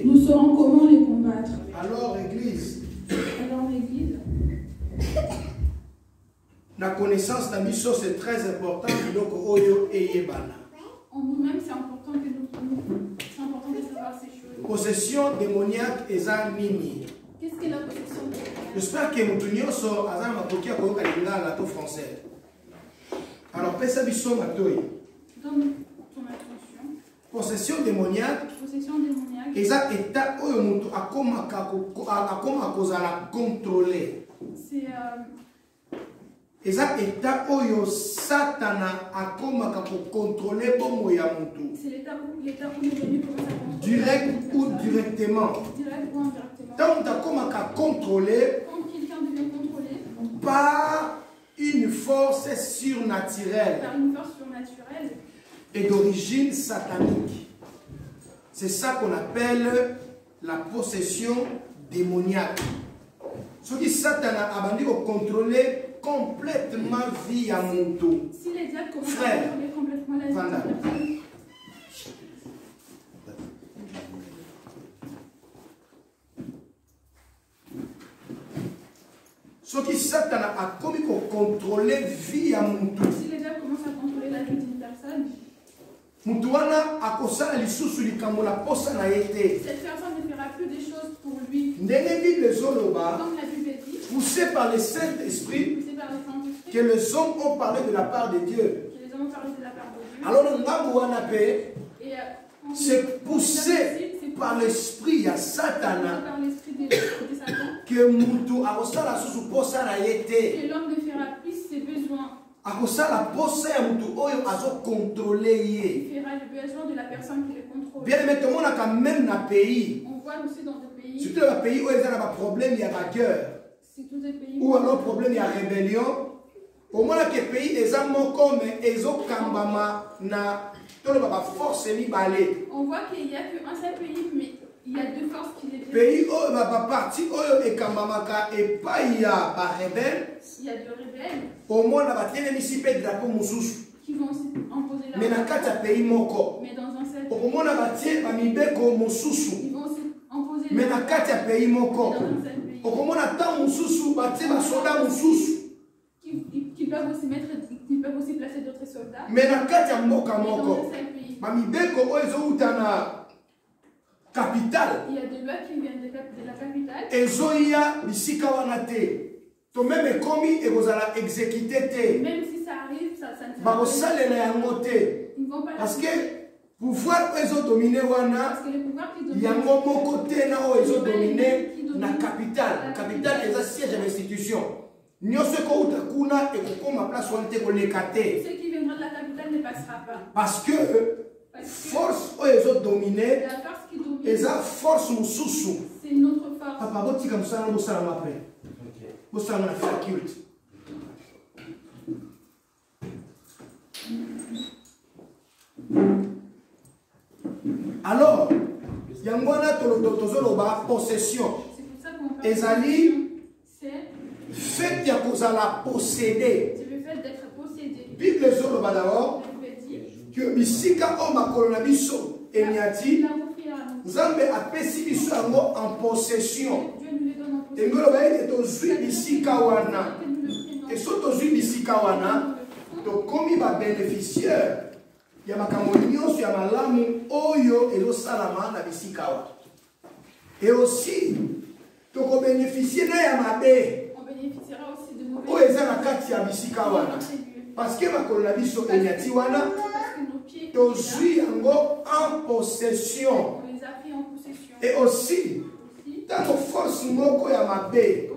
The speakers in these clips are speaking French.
nous saurons comment les combattre. Alors, Église, la connaissance de mission, c'est très important. Donc, en nous-mêmes, c'est important que de savoir ces choses. Possession démoniaque et nini. Qu'est-ce que la possession démoniaque? J'espère que nous tous azan makoki akoyoka lingala to français. Alors, pesa biso matoyi. Donne ton attention. Possession démoniaque. Eza état oyo mutu akoma kozala contrôler. C'est Eza état oyo Satana akoma pour contrôler bomo ya mutu. C'est l'état où l'ennemi commence à contrôler. Direct ou directement. Direct ou indirectement. Donc tu akoma contrôler. Quand quelqu'un devient contrôlé par une force surnaturelle. Par une force surnaturelle. Et d'origine satanique. C'est ça qu'on appelle la possession démoniaque. Ce qui Satana a bandit pour contrôler complètement vie à mon tour. Si les diables commencent à contrôler complètement la vie de la personne. Ce qui Satana a commis pour contrôler vie à mon tour. Si les diables commencent à contrôler la vie d'une personne. Cette personne ne fera plus des choses pour lui. Comme la Bible dit, poussé par le Saint-Esprit, que les hommes ont parlé de la part de Dieu. Alors, c'est poussé par l'esprit à Satana que l'homme ne fera plus ses besoins. Il fera le besoin de la personne qui le contrôle. Bien évidemment, même dans le pays. On voit aussi dans des pays. Surtout dans le pays où il y a un problème, il y a la guerre. Ou alors problème, il y a rébellion. Au moins, que le pays est comme ils ont na force balé. On voit qu'il n'y a qu'un seul pays, mais il y a deux forces qui les pays où parti et Kambamaka et pas il y a rebelle. Il y a deux rebelles. Au moins, la bataille est ici drapeau moussous. Qui vont imposer la. Mais dans quatre pays moko. Mais dans un seul. Au moins, la bataille va mibeko moussous. Ils vont imposer. Mais dans quatre pays moko. Au moins, la temps moussous, bataille va soldat moussous. Qui peuvent aussi mettre, qui peuvent aussi placer d'autres soldats. Mais dans quatre moka moko. Mamibeko oezo utana. Capitale. Il y a des lois qui viennent de la capitale. Ezoya bisika wanate. To même commis et vous allez exécuter. Même si ça arrive, ça ne va pas. Parce que pouvoir ils ont dominé wana. Il y a un bon côté là où ils ont dominé la capitale. La capitale est un siège de l'institution. Nous ce qu'on a kuna et qu'on ma place où on te connaît. Ce qui viendra de la capitale ne passera pas. Parce que force où ils ont dominé. Et ça force mon sous-sous. C'est notre force. Papa, vous dites comme ça, nous allons après. Vous allons faire culte. Alors, il y a une possession. Ezali, fait qu'il y a la posséder. C'est le fait d'être possédé. Bible Zoloba d'abord, que Misika Oma Kolonabiso et Niati. Nzambe apesi biso yango en possession. Et nous avons dit bisika wana. Et surtout bisika wana, to komi ba bénéficiaire. Ya makambo nyonso ya malamu oyo ezo salama na bisika wa. Et aussi to ko bénéficier na ya mabe. On bénéficiera aussi de mauvais. O eza na kati ya bisika wana. Parce que makolo na biso enyati wana. To zui yango en possession. Et aussi, dans nos forces moko ya mabe.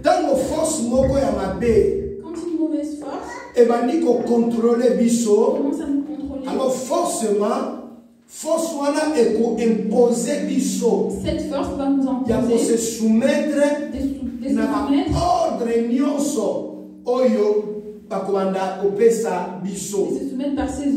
Dans nos forces moko ya mabe. Quand une mauvaise force. Et ben ni ko contrôler biso. Commence à nous contrôler. Alors forcément, force wana et ko imposer biso. Cette force va nous imposer. Ya ko se soumettre. Na ordre nyonso oyo. Et se soumettre par ses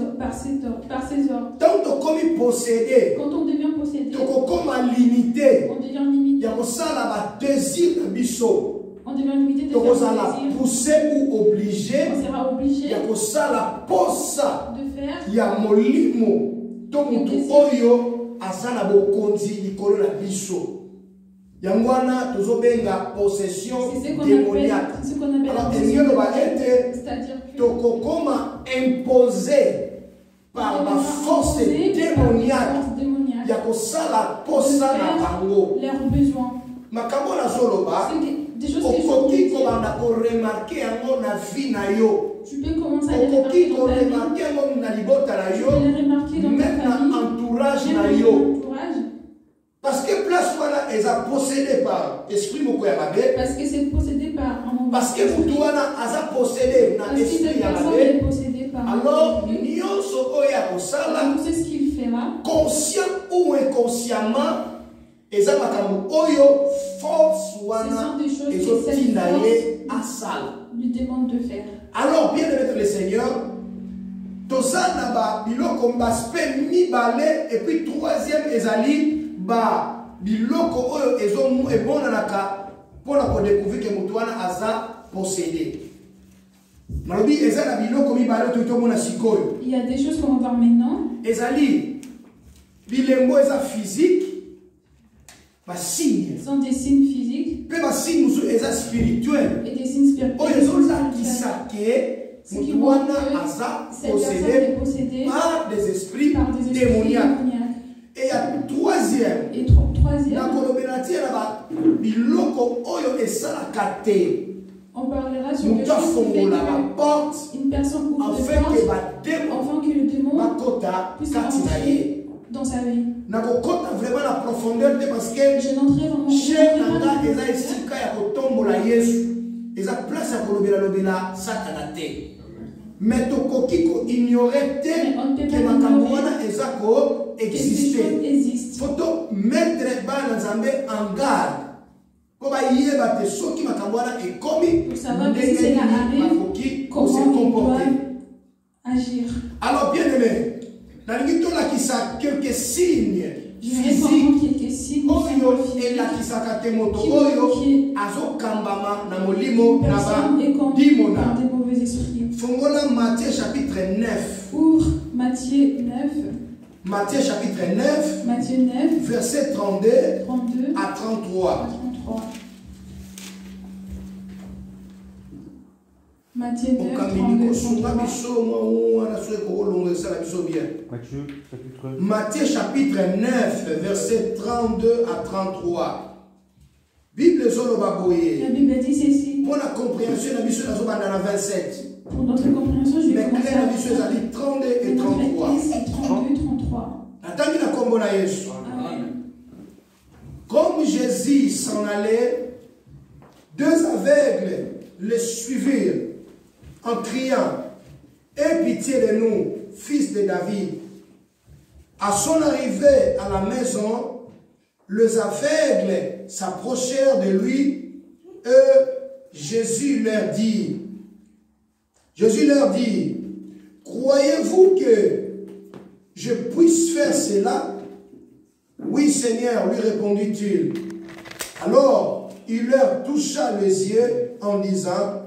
ordres. Tant qu'on possédé, quand on devient possédé, on limité. On devient limité. Il y a ça là désir de biso. On devient limité de faire plaisir. Poussé ou obligé. On sera obligé la posa. De faire. Il y a molimo. Tomutu oyo asana bokonzi likolo la biso. Yangwana tozobenga possession démoniaque. Alors c'est-à-dire que tokokoma imposé par la force démoniaque. Ya kosala posa na bango. Leurs besoins. Makambo na zoloba. Des choses que je peux remarquer yango na vie na yo. Tu peux commencer à les remarquer dans ta vie. Tu peux les remarquer dans ta famille. Entourage na yo. Parce que place wana est possédé par esprit moko ya mabe. Parce que c'est possédé par un monde. Parce que mutu wana aza possédé na esprit ya mabe. Alors nyonso oyo ya kosala. Tu sais ce qu'il fera. Conscient ou inconsciemment. Eza makambo oyo force wana ezotinda ye asala. Lui demande de faire. Alors bien aimé le Seigneur, tozana ba biloko mbaspe mibale et puis troisième ezali ba biloko oyo ezomu ebonanaka pona ko découvrir que mutu wana aza possédé. Malobi eza na biloko mibale to tomona sikoyo. Il y a des choses qu'on va voir maintenant. Ezali bilembo eza physique. Ce sont des signes physiques et des signes spirituels. Ce qui montre que cette personne est possédée par des esprits démoniaques. Et il y a troisième. On parlera sur le fait qu'une personne ouvre de porte afin que le démon puisse entrer dans sa vie. Je vraiment la profondeur parce que je n'entrais vraiment mais tokokiko ignorer que makamwana ezako existe. Faut mettre bana nzambe en garde. Pour yeba te soki makamwana ekomi pour savoir que si cela arrive, comment ils doivent agir. Alors bien aimé, quelques signes physiques oyo elakisaka te moto oyo azokambama na molimo na badimona. Fongola Matthieu chapitre 9. Ouvre Matthieu 9. Matthieu chapitre 9. Matthieu 9. Verset 32 à 33. Matthieu 9, 32, 33. Matthieu chapitre 9, verset 32 à 33. Bible Zolobaboye. La Bible dit ceci. Pour la compréhension, la Bible dans 27. Pour notre compréhension, je vais commencer à 32 et 33. 32 33. Amen. Comme Jésus s'en allait, deux aveugles le suivirent en criant, aie pitié de nous, fils de David. À son arrivée à la maison, les aveugles s'approchèrent de lui et Jésus leur dit, croyez-vous que je puisse faire cela? Oui, Seigneur, lui répondit-il. Alors, il leur toucha les yeux en disant,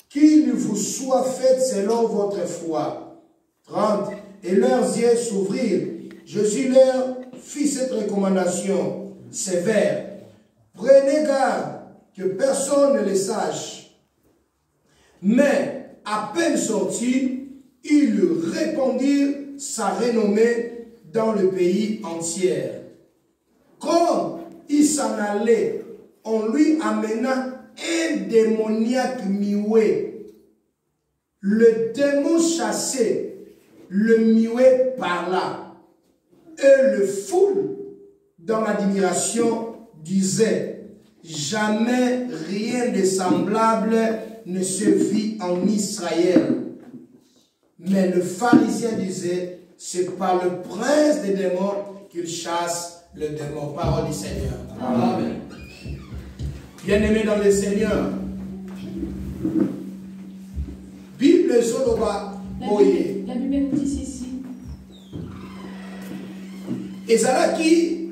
qu'il vous soit fait selon votre foi. 30. Et leurs yeux s'ouvrirent. Jésus leur fit cette recommandation sévère. Prenez garde que personne ne le sache. Mais, à peine sortis, ils répandirent sa renommée dans le pays entier. Comme il s'en allait, on lui amena un démoniaque muet. Le démon chassé, le muet parla. Et le foule, dans l'admiration, disait, jamais rien de semblable ne se vit en Israël. Mais le pharisien disait, c'est par le prince des démons qu'il chasse le démon. Parole du Seigneur. Amen. Bien-aimés dans le Seigneur, Bible Zoloba Boye. La Bible nous dit ceci. Ezalaki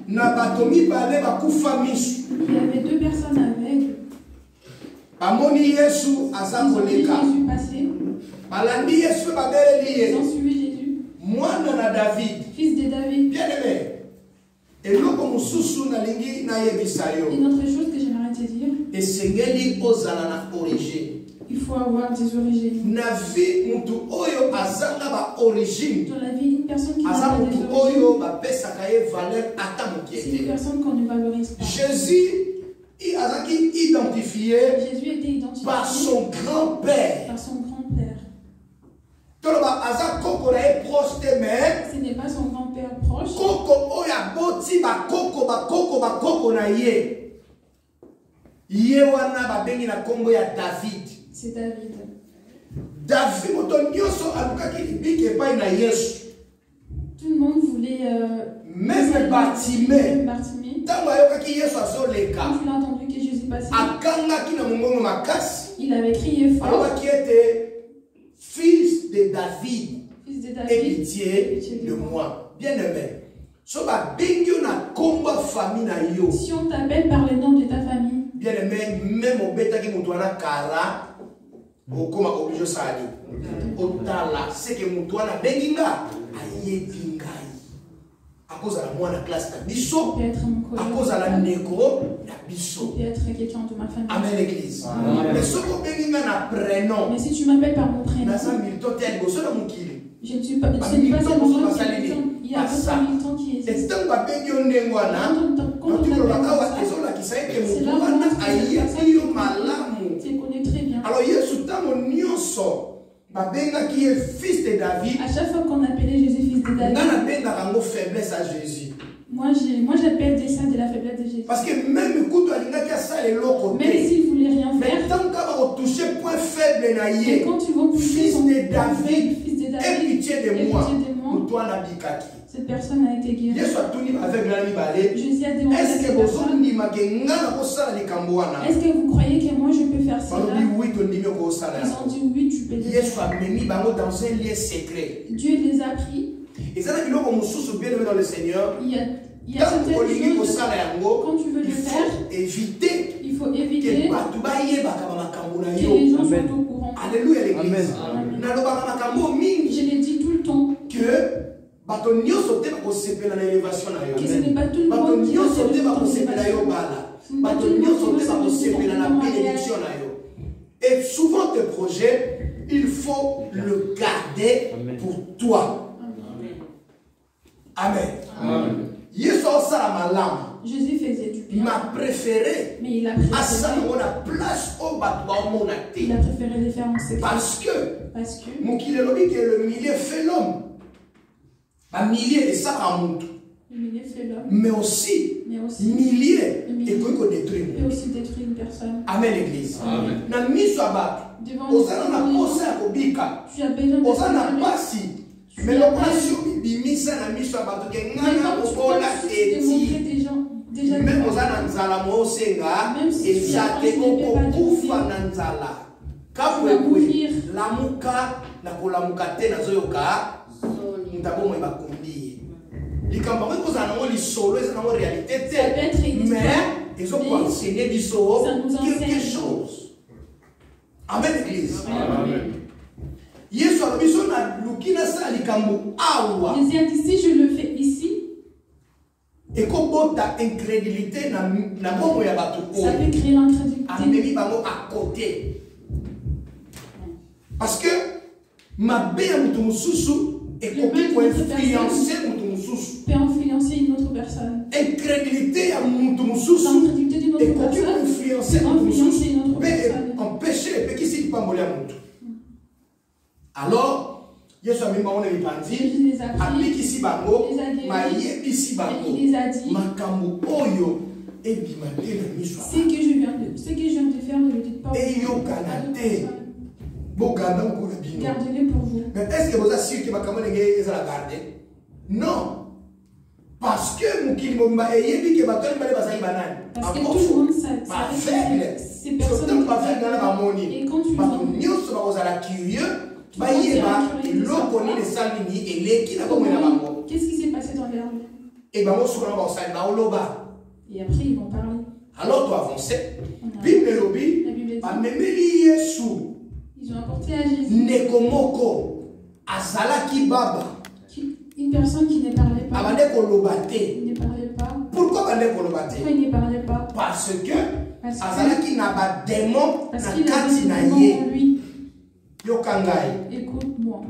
na batomi bale bakufa misu. Il y avait deux personnes aveugles. Bamoni Yesu Ils ont vu Jésus passer. Balandi Yesu Ils ont suivi Jésus. Mwana na David. Fils de David. Bien aimé. Et loko mususu na lingi na yebisayo. Une autre chose que j'aimerais te dire. Et sengeli ozala na origine. Il faut avoir des origines. Na vie mutu oyo azanga ba origine. Dans la vie, une personne qui n'a pas des origines, c'est une personne qu'on ne valorise pas. Jésus était identifié par son grand-père. Par son grand-père. Ce n'est pas son grand-père proche. C'est David. Tout le monde voulait même Bartimée. Quand il a entendu que Jésus passait, il avait crié fort. Alors qui était fils de David, et pitié de moi. Bien aimé. Si on t'appelle par le nom de ta famille, bien aimé, même au bêta qui moutouana kara, au coma obligé sali. Otala, c'est que moutouana benginga, aye bingai. À cause de la moine classe na biso, à cause de la négo na biso. Peut être quelqu'un de ma famille. Amen l'église. Mais ce qu'on benginga na prénom. Mais si tu m'appelles par mon prénom, je ne suis pas. Ce n'est pas seulement moi qui est Milton. Il y a d'autres Milton qui existent. C'est là où tu connais très bien. Alors, qui est fils de David. À chaque fois qu'on appelait Jésus fils de David, faiblesse à Jésus. Moi j'appelle ça de la faiblesse de Jésus. Parce que même s'il voulait rien faire, mais quand tu vas toucher fils de David, fils de David, aie pitié de moi, cette personne a été guérie. Jésus a demandé à cette personne, est-ce que vous croyez que moi je peux faire cela? Ils ont dit oui, tu peux le faire. Dieu les a pris. Et ça, il y a dans le Seigneur. Il y a certaines choses, quand tu veux le faire, il faut éviter que les gens soient au courant. Alléluia l'église. Je l'ai dit tout le temps. Que ce n'est pas tout le monde qui et souvent tes projets, il faut le garder pour toi. Amen. Jésus faisait du bien. M'a préféré. Mais il a préféré. Il a préféré les faire en secret. Parce que. Le milieu fait l'homme. Un millier et ça à monde. Le milieu fait l'homme. Mais aussi. Millier. Et peut détruire. Et aussi détruire une personne. Amen l'église. Amen. Na miso abato. Devant tu as besoin de mais le passion bimisa na miso abato ke ngana obola eti. Même aux anzala mo senga ezate okufa na nzala. Kapwe lamuka na kolamuka te na zoyoka ntabo mo bakundi. Likamba ko za na mo lisolo eza na mo réalité te. Mais ils ont enseigné quelque chose. Amen l'église. Amen. Jésus a dit si je le fais ici, et qu'on botte incrédulité ça peut créer l'incrédulité à côté. Parce que ma belle et peut influencer une autre personne. Incrédulité à l'incrédulité d'une autre personne influencer une autre personne. Empêcher qui s'y pas moller à mon tour. Alors, Jésus a mis mon épandie, a dit ici bango, ma ici bango, ma kambo oyo et bimate na miso. Ce que je viens de faire, ne le dites pas. Et yo kanate. Gardez-les pour vous. Mais est-ce que vous êtes sûr que ma kambo n'est pas la garder? Non. Parce que mon kilomba et yebi que ma kambo n'est pas ça banane. Parce que tout le monde sait. Pas faible. Ces personnes pas faible dans la harmonie. Et quand tu vas curieux. Qu'est-ce qui s'est passé dans leur vie? Et après ils vont parler. alors tu avances. Bible dit dit. Ils ont apporté à Jésus une personne qui ne parlait pas. Il ne parlait pas. Pourquoi il ne parlait pas? Parce qu'il a des démons en lui. Écoute-moi.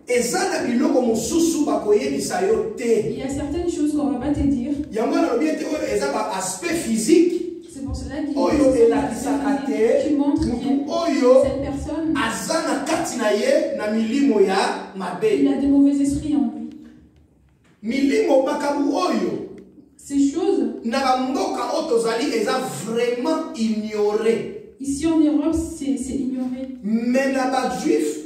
Il y a certaines choses qu'on ne va pas te dire. Aspect physique. C'est pour cela qu'il qui montre que cette personne il a des mauvais esprits en lui. Ces choses vraiment ignorées. Ici en Europe, c'est ignoré. Mais juif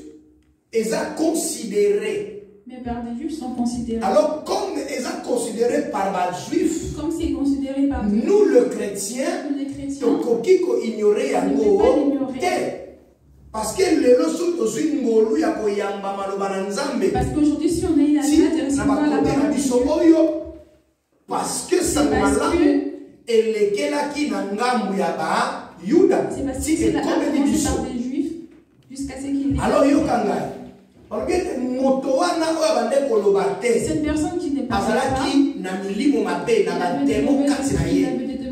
ils ont considéré. Mais par des juifs sont considérés. Alors, comme ils sont considérés par les juifs, comme c'est considéré par nous, les chrétiens, on ne peut pas l'ignorer. Parce que qu'aujourd'hui, si on est là, parce que ça m'a c'est parce que c'est la par des juifs jusqu'à ce qu'il alors, cette personne qui n'est pas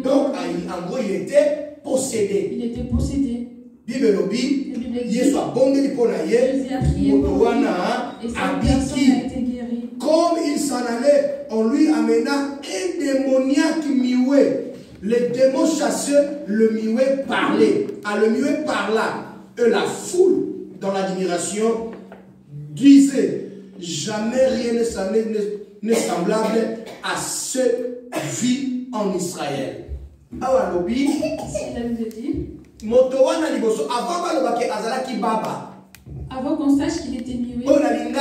donc en gros il était possédé. Il était possédé. Bible Jésus a été guéri. Comme il s'en allait, on lui amena un démoniaque muet. Les démons chasseurs, le muet parlait. Le muet parla. Et la foule, dans l'admiration, disait: jamais rien n'est semblable à ce vie en Israël. Avant qu'on sache qu'il était muet, il avait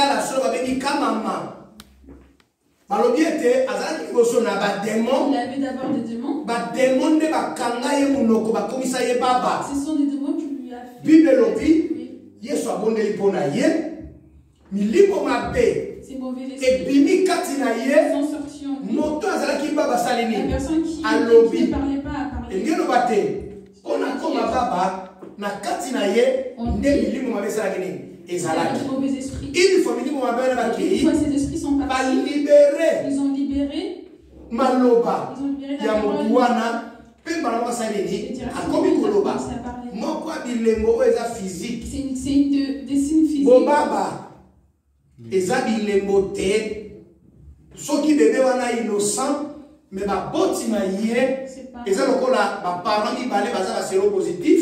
d'abord des démons. Ce sont des démons qui lui a fait. Bible Yesu abondeli pona ye milimo mabe et bimi katina ye moto azalaki baba salini alobi ne parlait pas à parler. ngelo bate on a comme baba na katina ye nde milimo mabe salaki nini ezalaki une fois milimo mabe na bakei ces esprits sont partis. Ils ont libéré maloba ya motu wana pe bana salini akomi koloba. Physique. C'est des signes physiques. Bobaba, eza bilembo te. Soki bébé wana innocent, mais ba botima yé, eza lokola ba parents ibale baza ba séropositif,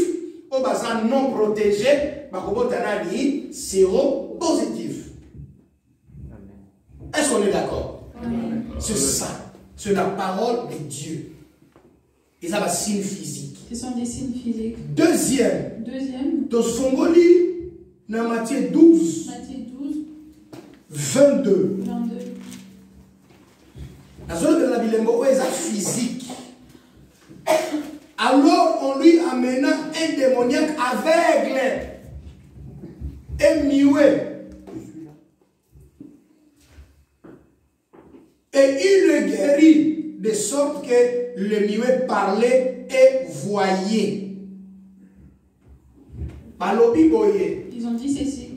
o baza non protégé, ba kobota nani séropositif. Est-ce qu'on est d'accord? C'est ça, c'est la parole de Dieu. Et ça va signe physique. Ce sont des signes physiques. Deuxième. Dans Songoli, dans Matthieu 12. 22. La zone de la Bilembo est physique. Alors on lui amena un démoniaque aveugle et muet. Et il le guérit de sorte que le muet parlait et voyait. Ils ont dit ceci.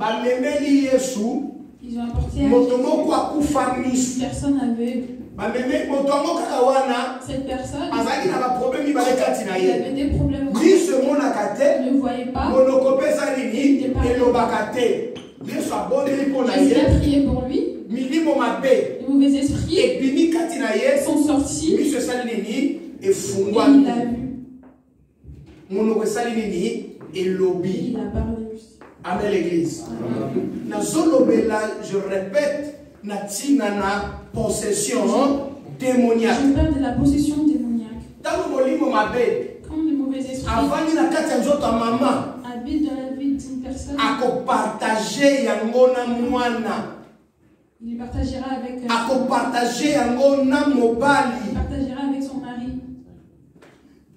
Ils ont apporté une personne aveugle. Cette personne, il avait des problèmes. Il ne voyait pas. Jésus a prié pour lui. Les mauvais esprits sont sortis. Et il l'a vu. Il a parlé aussi. Amen l'église. Je répète, na possession démoniaque. Je parle de la possession démoniaque. Quand les mauvais esprits habitent dans la vie d'une personne, il partagera avec il partagera avec son mari.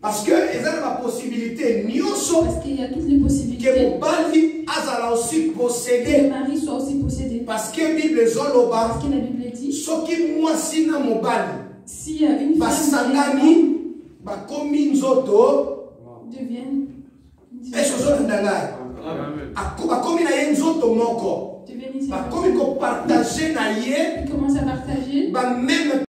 Parce que il y a la possibilité parce qu'il y a toutes les possibilités que le mari soit aussi possédé. Parce que la Bible dit s'il y a une femme deviennent Ils commencent à partager la même